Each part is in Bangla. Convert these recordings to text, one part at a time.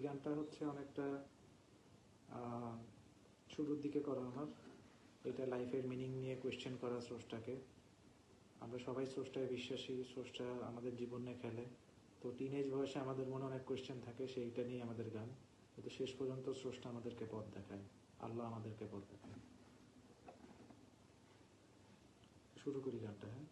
গানটা হচ্ছে অনেকটা শুরুর দিকে করা আমার। এটা লাইফের মিনিং নিয়ে কোয়েশ্চেন করা স্রষ্টাকে। আমরা সবাই স্রষ্টায় বিশ্বাসী, স্রষ্টা আমাদের জীবনে খেলে। তো টিনেজ বয়সে আমাদের মনে অনেক কোয়েশ্চেন থাকে, সেইটা নিয়ে আমাদের গান। কিন্তু শেষ পর্যন্ত স্রষ্টা আমাদেরকে পথ দেখায়, আল্লাহ আমাদেরকে পথ দেখায়। শুরু করি গানটা। হ্যাঁ,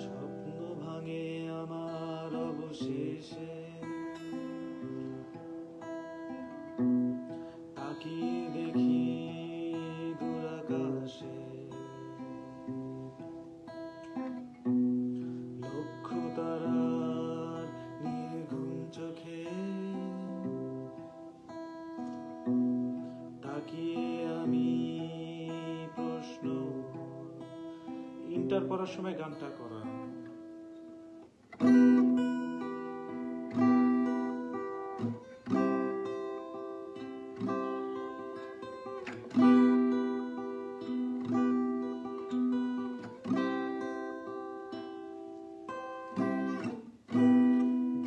স্বপ্ন ভাঙে আমার অবশেষে, তাকিয়ে দেখি দূরাকাশে, লক্ষ তারার নির্ঘুম চোখে তাকিয়ে আমি প্রশ্ন। ইন্টার পড়ার সময় গানটা করা।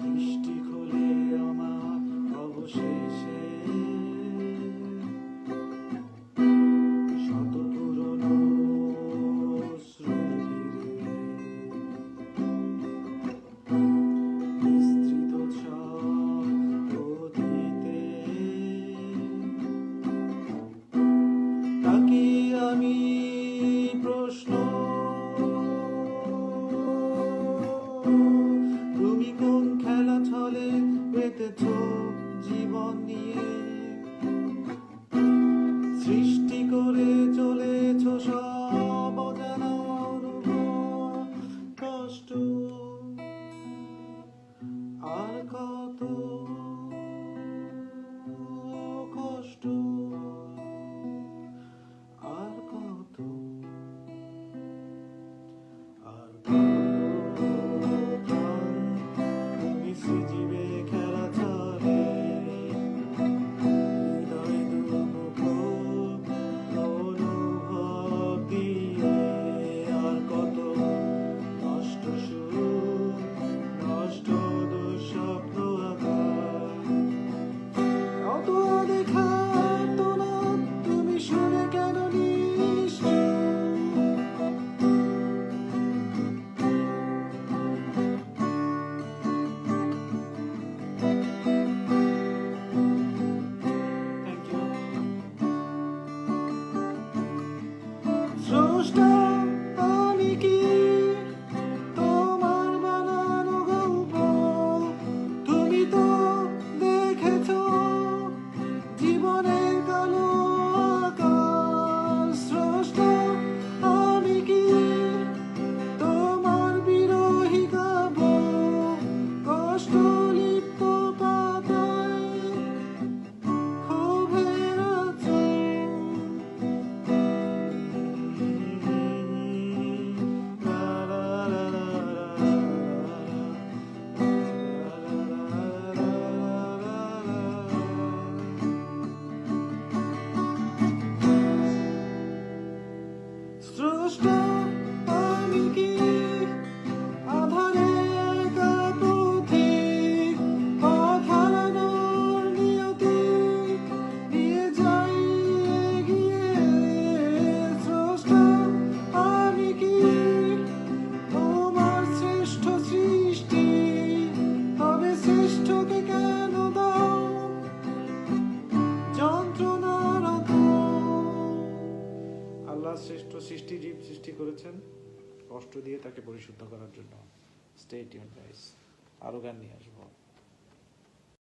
দৃষ্টি খোলে আমার অবশেষে, শত পুরনো অশ্রুর তীরে, বিস্তৃত ছক অতীতে তাকিয়ে আমি প্রশ্ন। তুমি কোন খেলা ছলে পেতেছ জীবন নিয়ে, সৃষ্টি করে চলেছ সব অজানা অনুভব, কষ্ট আর কত কষ্ট আর কত আর কত প্রাণ তুমি সৃজিবে খেলা চলে, হৃদয় দুর্মুখ অনুভব দিয়ে। আর কত নষ্ট সুর, নষ্ট দুঃস্বপ্ন আঘাত, কত দেখা তো না তুমি শুনে কেন নিশ্চয়। Thank you. স্রষ্টা আমি কি তোমার বানানো গল্প, তুমি তো দেখেছ জীবনের কালো আকাশ। স্রষ্টা আমি কি তোমার বিরহী কাব্য, কষ্ট লিপ্ত পাতায় ক্ষোভের আঁচল। স্রষ্টা আমি কি আধারে একা পথিক, পথ হারানোর নিয়তি নিয়ে যাই এগিয়ে। স্রষ্টা আমি কি তোমার শ্রেষ্ঠ সৃষ্টি, তবে শ্রেষ্ঠকে কেন দাও যন্ত্রণারত। আল্লাহ শ্রেষ্ঠ সৃষ্টি জীব সৃষ্টি করেছেন, কষ্ট দিয়ে তাকে পরিশুদ্ধ করার জন্য। স্টে টিউন গাইস, আরো গান নিয়ে আসবো।